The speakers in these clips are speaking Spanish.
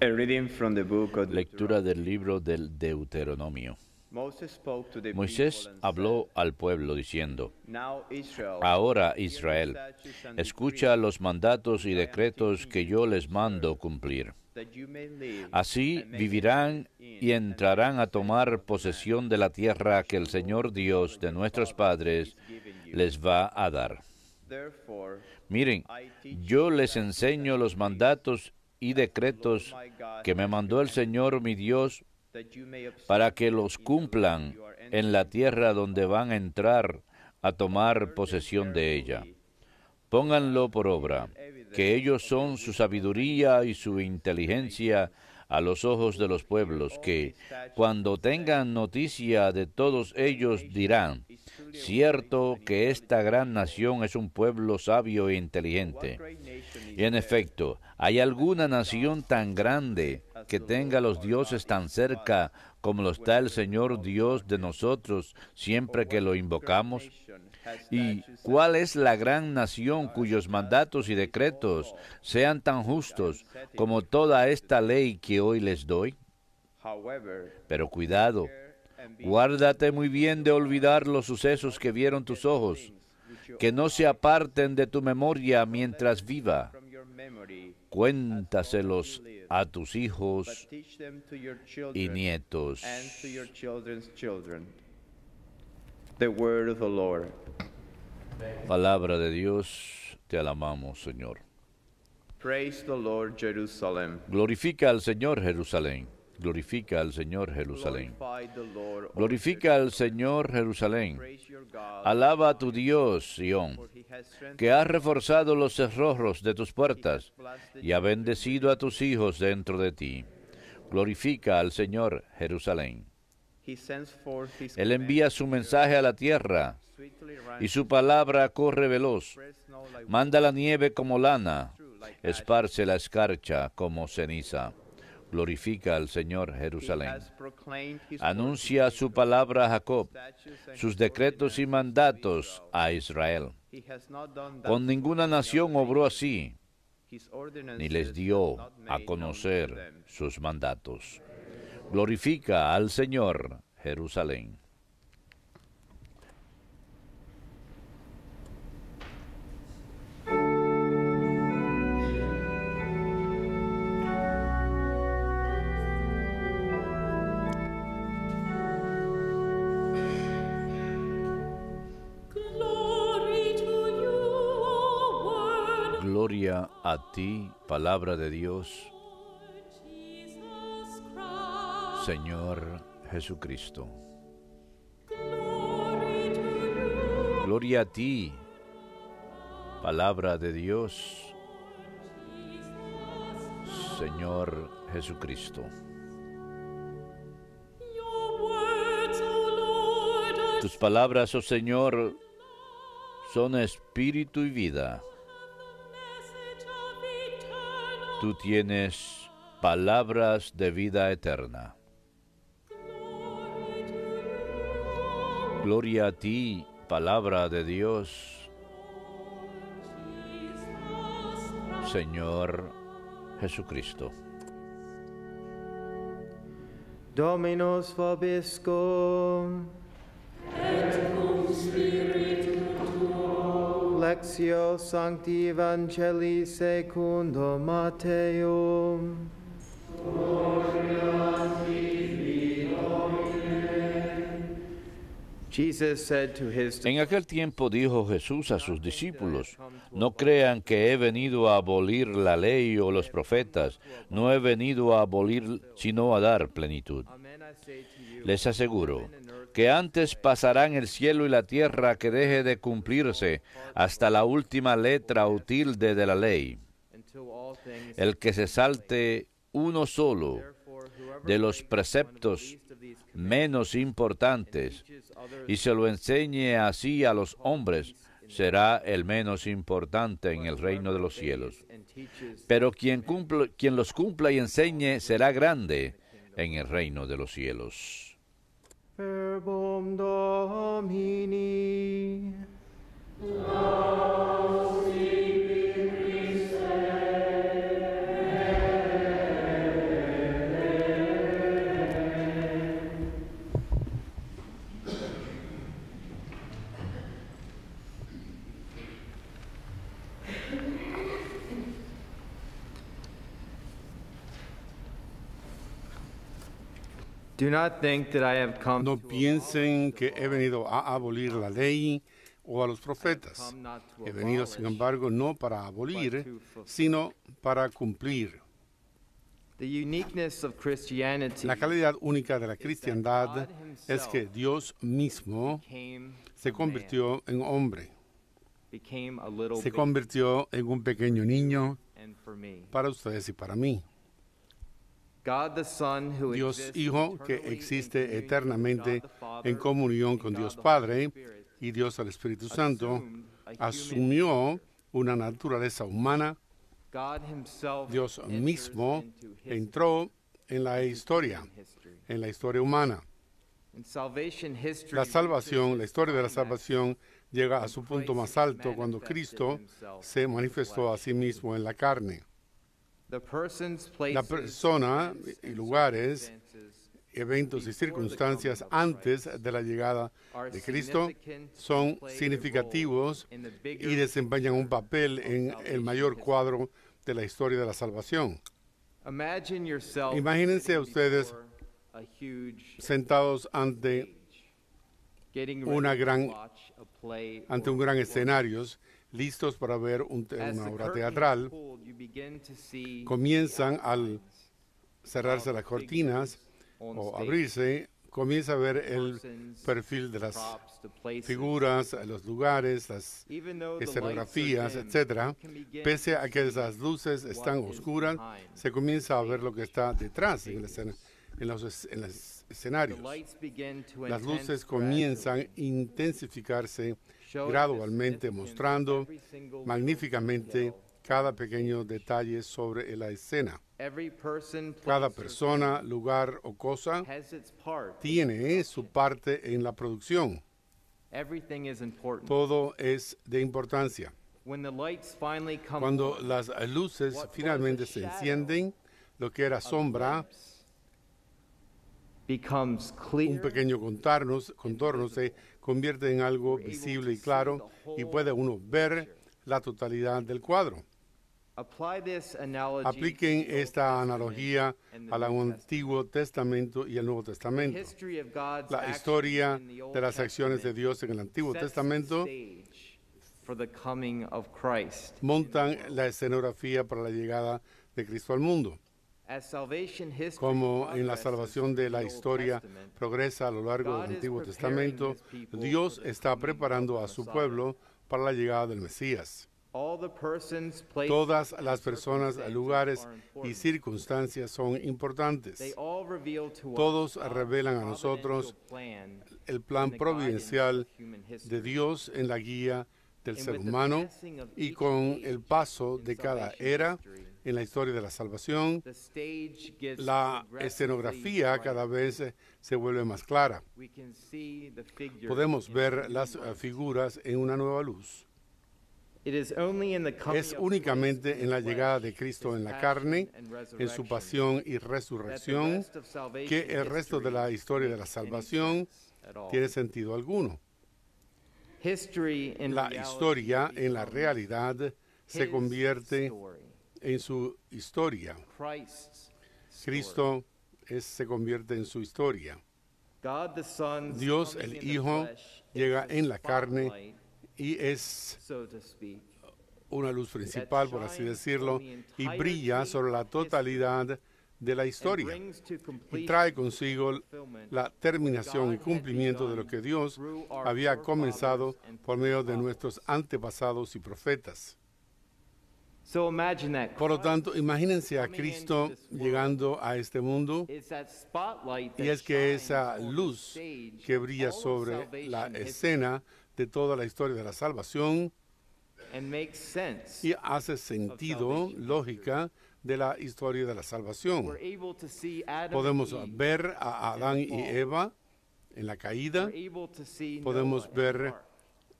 A reading from the book of Lectura Deuteronomy. del libro del Deuteronomio. Moses spoke to the Moisés people and habló said, al pueblo diciendo: Now Israel, Ahora, hear the Israel, statutes and escucha decrees los mandatos y which I am decretos teaching que you yo to les mando observe, cumplir. that you may live Así and may enter vivirán y in and take entrarán a possession tomar of the land posesión de la tierra que el which the Señor Lord, the God Dios of de your nuestros fathers, padres is giving you. les va a dar. Therefore, Miren, I teach you yo the les statutes enseño and los decrees, mandatos y as the Lord decretos my God que me has mandó el commanded Señor you, mi Dios that you may para observe que them los in the land cumplan you are en la entering to tierra donde occupy. van a entrar a tomar Observe them posesión de ella. carefully, so Pónganlo that por it may obra, give que evidence ellos of your son su wisdom and sabiduría y su intelligence to the inteligencia nations, a los ojos de who los hear pueblos, all que these statutes cuando and say, tengan noticia de todos this great ellos nation dirán: is truly a wise cierto and que esta intelligent gran people. nación es un pueblo sabio e For what inteligente. great nation Y is en there efecto, ¿hay that alguna has gods nación so tan close to it grande as que the tenga Lord los our God dioses tan is to us cerca como lo está el whenever we Señor call upon Dios de him? nosotros Or siempre que what lo great invocamos? nation has ¿Y statutes and cuál es la decrees gran which nación are as cuyos just mandatos y as this whole decretos law sean tan which I am justos setting como before toda you esta today? ley que hoy les doy? However, Pero take cuidado, care and be guárdate diligent muy on bien your de part, olvidar los not sucesos que to vieron forget tus the ojos, things which your que own no se eyes have aparten seen. de tu memoria Don't let mientras them slip viva. from your memory as long as you Cuéntaselos live, a tus hijos but teach them to your y children and to your nietos. children's children. The word of the Lord. Palabra de Dios, te alabamos, Señor. Praise the Lord, Jerusalem. Glorifica al Señor, Jerusalén. Glorifica al Señor, Jerusalén. Glorify the Lord, O Glorifica al Jerusalem. Señor, Jerusalén. Praise your God, Alaba a tu Zion, Dios, Sión, for he has que strengthened ha your arm. reforzado los cerrojos de tus He has puertas blessed the y ha children bendecido a within tus you. hijos dentro de ti. Glorifica al Señor, Jerusalén. He sends forth his Él command envía to su the mensaje earth. a la tierra Swiftly y runs su his word. palabra corre veloz. Spreads snow like Manda la wool. nieve como lana, True like ashes. esparce la escarcha como ceniza. Glorifica al Señor, He Jerusalén. has proclaimed his word to Anuncia su Jacob, palabra a Jacob, statutes and sus his decretos y ordinances to mandatos Israel. a Israel. He has not done that Con to ninguna any other nación obró nation. así, His ni ordinances les has dio not a made known to conocer them. sus mandatos. Glorifica al Señor, Jerusalén. Glory to you, O word Gloria a ti, palabra de Dios, of Jesus Christ. Señor Jesucristo. Glory to you, Gloria a ti, palabra de Dios, Señor Jesucristo. your words, O Lord, are Tus palabras, oh Señor, son espíritu y vida. the message of eternal Tú tienes palabras de vida eterna. glory to you, Gloria a ti, palabra de Dios, Jesus Christ. Señor Jesucristo. Dominus vobiscum. Lectio Sancti Evangelii secundo Matteum. Jesus said to his En aquel tiempo dijo Jesús a sus discípulos: no crean que he venido a abolir la ley o los profetas, no he venido a abolir sino a dar plenitud. Amen, I say to you, Les aseguro que antes pasarán el cielo y la tierra que deje de cumplirse hasta la última letra o tilde de la ley. until all things El que se salte uno solo therefore whoever de los breaks one of the preceptos least of these menos importantes teaches others y se lo enseñe así a los hombres, será el menos importante en el reino de los cielos. and teaches Pero quien los cumpla y enseñe será grande en el reino de los cielos. Verbum Domini. Do not think that I have come No to piensen que he venido a abolir la ley o a los profetas. He venido, sin embargo, no para abolir, sino para cumplir. The uniqueness of Christianity La calidad única de la cristiandad es que Dios mismo became se convirtió en hombre, became a little se baby, convirtió en un pequeño niño and for me. para ustedes y para mí. God the Son, who Dios exists Hijo, que eternally in existe communion eternamente with God the Father en comunión and con God Dios the Holy Padre Spirit, y Dios el Espíritu Santo, assumed a human asumió nature. una naturaleza humana. God himself Dios enters mismo into history, entró en la historia, human history. en la historia humana. In salvation history, La reaches salvación, la its historia de la climax salvación llega a when su punto Christ más alto cuando manifested Cristo himself se in the manifestó a flesh. sí mismo en la carne. The persons, La places, persona events, y and lugares, circumstances eventos y circunstancias antes de la llegada are de Cristo significant son and play a significativos role in the bigger y desempeñan un papel of en el salvation mayor history. cuadro de la historia de la salvación. Imagine yourself Imagínense a sitting ustedes before a huge sentados ante stage, getting una ready to gran- watch a play ante or un gran performance. escenario, listos para ver As una the obra curtain is teatral. pulled, you begin to see Comienzan the al outlines cerrarse of las the cortinas figures on o stage, abrirse, comienza a ver el persons, perfil de las props, the places. figuras, los lugares, las Even though the escenografías, lights are etc. dim, you can begin Pese to a que see las luces están what is oscuras, behind se comienza a ver the lo que está detrás en, el escena- en los The escenarios. lights begin to Las luces intense comienzan a gradually, intensificarse showing gradualmente, the significance of mostrando every single magníficamente detail. cada pequeño detalle sobre la escena. Every person, Cada place, or persona, thing lugar o cosa has its part. tiene su parte en la producción. Everything is important. Todo es de importancia. When the lights finally come Cuando on, las luces what was finalmente a se shadow encienden, lo que era a sombra, glimpse becomes un clear. pequeño contorno se convierte en algo We're able visible y to see claro the y whole puede uno ver picture. la totalidad del cuadro. Apply this analogy Apliquen to the Old esta Testament analogía and the al New Antiguo Testamento y al Nuevo The Testamento. history of God's La actions historia in the Old de las acciones de Testament Dios en el Antiguo sets the Testamento stage for the coming of Christ. montan la escenografía para la llegada de Cristo al mundo. As salvation history Como en la progresses salvación de in la the Old historia Testament, progresa a lo largo God del is Antiguo preparing Testamento, his people Dios for the está coming preparando of a the su Messiah. pueblo para la llegada del Mesías. all the persons, places, Todas and las personas, circumstances lugares are y important. circunstancias son importantes. They all reveal to Todos us God's revelan a nosotros providential plan El in plan the providencial guidance of human de history. Dios en la guía del And ser with the humano passing of y each con age el paso in de cada salvation era history, en la historia de la salvación, the stage gets la progressively escenografía brighter. cada vez se vuelve más clara. We can see the figures Podemos in ver new las light. figuras en una nueva luz. It is only in the coming Es of únicamente Christ en la in the llegada flesh, de Cristo his en la passion carne, and en su resurrection, pasión y that the resurrección, rest of salvation que el resto de la history historia de la makes any salvación sense at all. tiene sentido alguno. History in La reality historia en la becomes realidad se his convierte story, en su historia. Christ's story. Cristo se convierte en su historia. God the Son, Dios coming el in the Hijo flesh, llega is the en la carne spotlight, y es so to speak, una luz principal, por así decirlo, y brilla sobre la totalidad de la and historia brings to y completion trae consigo fulfillment la terminación y cumplimiento de lo que Dios había comenzado por medio de nuestros antepasados y profetas. So imagine that Por lo tanto, Christ imagínense a coming Cristo into this world llegando a este mundo is that spotlight y that es que shines esa on the luz stage que of brilla all of sobre salvation la history escena de toda la historia de la salvación and makes sense. y hace sentido, lógica, de la historia de la salvación. We're able to see Adam Podemos and Eve. ver a Adán y Eva en la caída, We're able to see podemos Noah and ver the ark.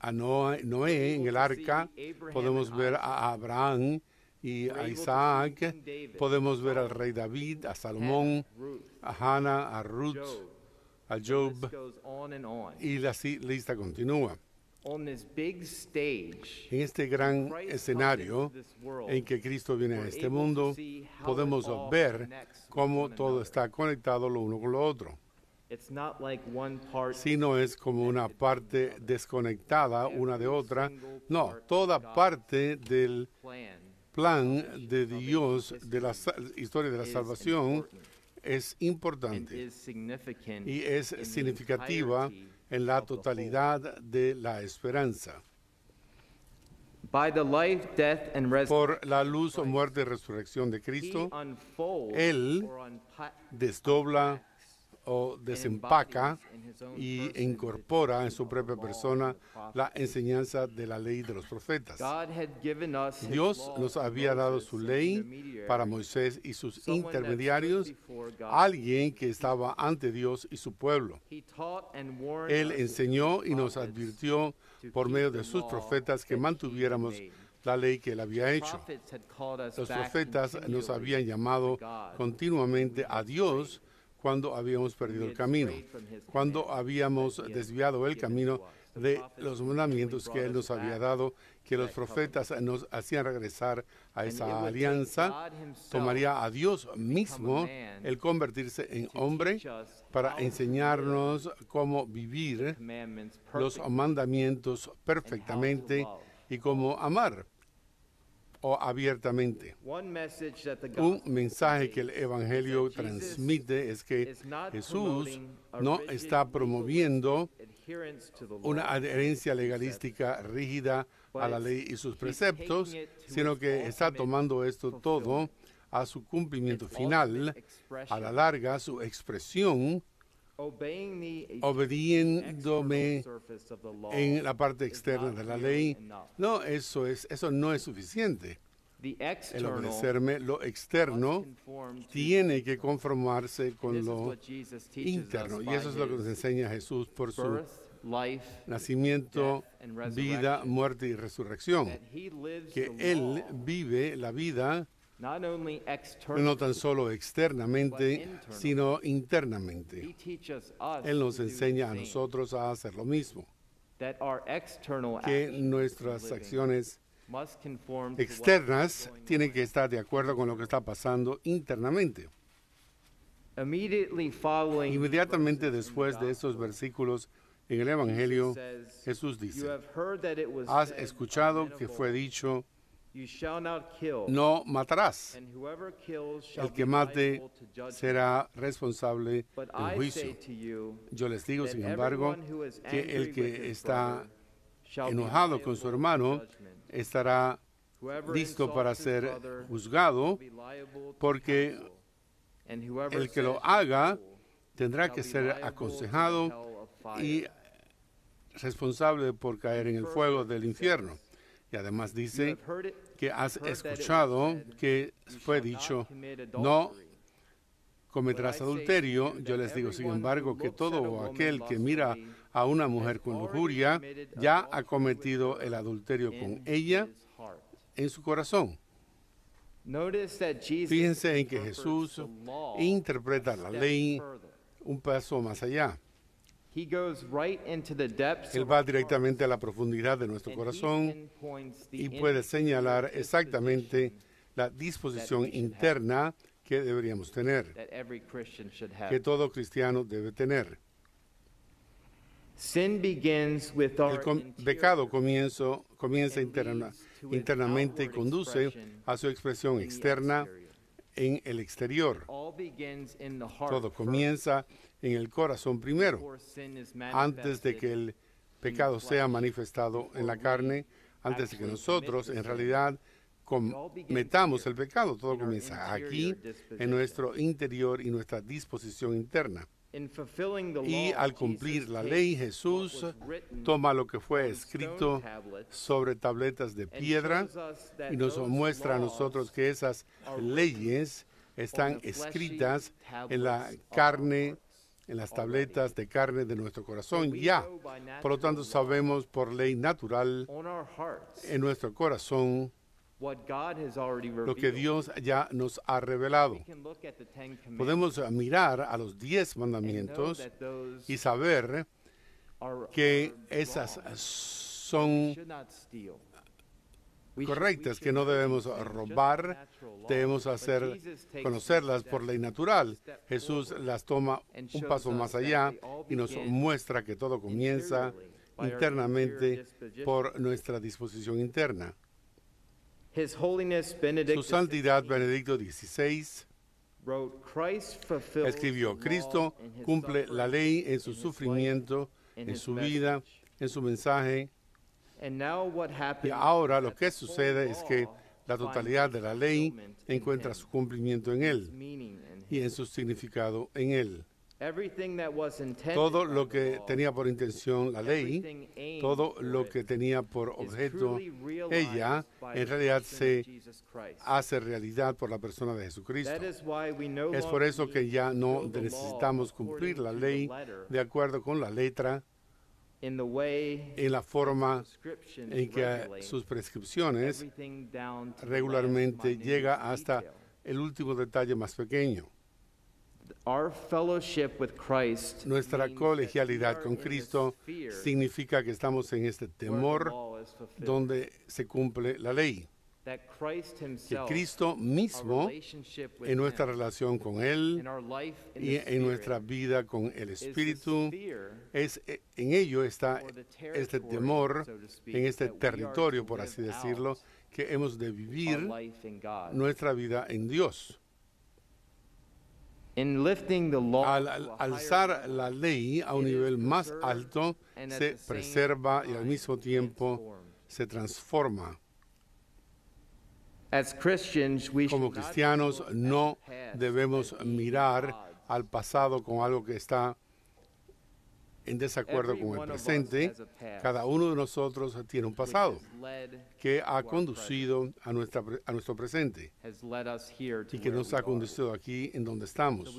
a Noé en el arca, podemos ver a Abraham y a Isaac, podemos ver al rey David, a Salomón, Hannah, Ruth, a Hannah, a Ruth, Job. a The Job, list goes on and on. y la lista continúa. On this big stage, En este gran Christ escenario comes into this world, en que Cristo viene a we're este able to mundo, see how it podemos all ver connects with cómo one todo another. está conectado lo uno con lo otro. It's not like one part sino es como una parte desconectada una de otra. No, toda parte del plan de Dios, de la historia de la salvación, es importante y es significativa en la totalidad de la esperanza. By the life, death, and Por la luz, muerte y resurrección de Cristo, Él desdobla o desempaca y incorpora en su propia persona la enseñanza de la ley de los profetas. Dios nos había dado su ley para Moisés y sus intermediarios, alguien que estaba ante Dios y su pueblo. Él enseñó y nos advirtió por medio de sus profetas que mantuviéramos la ley que él había hecho. Los profetas nos habían llamado continuamente a Dios cuando habíamos perdido el camino, cuando habíamos desviado el camino de los mandamientos que Él nos había dado, que los profetas nos hacían regresar a esa alianza. Tomaría a Dios mismo el convertirse en hombre para enseñarnos cómo vivir los mandamientos perfectamente y cómo amar o abiertamente. Un mensaje que el Evangelio transmite es que Jesús no está promoviendo una adherencia legalística rígida a la ley y sus preceptos, sino que está tomando esto todo a su cumplimiento final, a la larga su expresión, obediéndome en la parte externa de la ley. No, eso no es suficiente. El obedecerme, lo externo, tiene que conformarse con lo interno. Y eso es lo que nos enseña Jesús por su nacimiento, vida, muerte y resurrección. Que Él vive la vida no tan solo externamente, sino internamente. Él nos enseña a nosotros a hacer lo mismo. Que nuestras acciones externas tienen que estar de acuerdo con lo que está pasando internamente. Inmediatamente después de estos versículos en el Evangelio, Jesús dice: has escuchado que fue dicho, no matarás. El que mate será responsable del juicio. Yo les digo, sin embargo, que el que está enojado con su hermano estará listo para ser juzgado, porque el que lo haga tendrá que ser aconsejado y responsable por caer en el fuego del infierno. Y además dice que has escuchado que fue dicho, no cometerás adulterio. Yo les digo, sin embargo, que todo aquel que mira a una mujer con lujuria ya ha cometido el adulterio con ella en su corazón. Fíjense en que Jesús interpreta la ley un paso más allá. Él va directamente a la profundidad de nuestro corazón y puede señalar exactamente la disposición interna que deberíamos tener, que todo cristiano debe tener. El pecado comienza internamente y conduce a su expresión externa en el exterior. Todo comienza en el corazón primero, antes de que el pecado sea manifestado en la carne, antes de que nosotros en realidad cometamos el pecado. Todo comienza aquí, en nuestro interior y nuestra disposición interna. Y al cumplir la ley, Jesús toma lo que fue escrito sobre tabletas de piedra y nos muestra a nosotros que esas leyes están escritas en la carne, en las tabletas de carne de nuestro corazón ya. Por lo tanto, sabemos por ley natural en nuestro corazón lo que Dios ya nos ha revelado. Podemos mirar a los 10 mandamientos y saber que esas son correctas, que no debemos robar, debemos conocerlas por ley natural. Jesús las toma un paso más allá y nos muestra que todo comienza internamente por nuestra disposición interna. Su Santidad Benedicto XVI escribió: Cristo cumple la ley en su sufrimiento, en su vida, en su mensaje. Y ahora lo que sucede es que la totalidad de la ley encuentra su cumplimiento en Él y en su significado en Él. Todo lo que tenía por intención la ley, todo lo que tenía por objeto ella, en realidad se hace realidad por la persona de Jesucristo. Es por eso que ya no necesitamos cumplir la ley de acuerdo con la letra, en la forma en que sus prescripciones regularmente llega hasta el último detalle más pequeño. Nuestra colegialidad con Cristo significa que estamos en este temor donde se cumple la ley. Que Cristo mismo, en nuestra relación con Él y en nuestra vida con el Espíritu, en ello está este temor, en este territorio, por así decirlo, que hemos de vivir nuestra vida en Dios. Al alzar la ley a un nivel más alto, se preserva y al mismo tiempo se transforma. Como cristianos no debemos mirar al pasado con algo que está en desacuerdo con el presente. Cada uno de nosotros tiene un pasado que ha conducido a nuestro presente y que nos ha conducido aquí en donde estamos.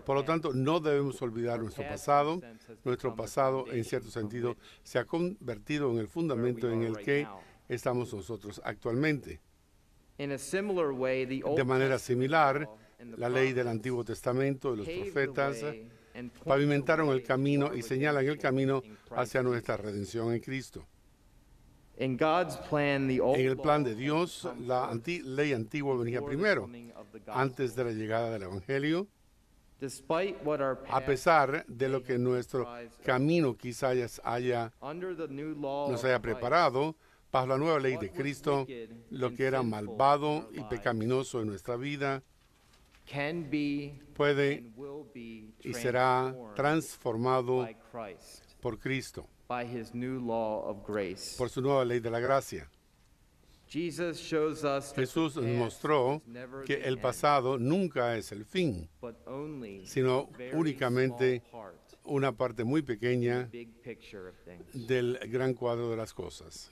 Por lo tanto, no debemos olvidar nuestro pasado. Nuestro pasado, en cierto sentido, se ha convertido en el fundamento en el que estamos nosotros actualmente. De manera similar, la ley del Antiguo Testamento y los profetas pavimentaron el camino y señalan el camino hacia nuestra redención en Cristo. En el plan de Dios, la ley antigua venía primero, antes de la llegada del Evangelio. A pesar de lo que nuestro camino quizás nos haya preparado, bajo la nueva ley de Cristo, lo que era malvado y pecaminoso en nuestra vida puede y será transformado por Cristo, por su nueva ley de la gracia. Jesús nos mostró que el pasado nunca es el fin, sino únicamente una parte muy pequeña del gran cuadro de las cosas.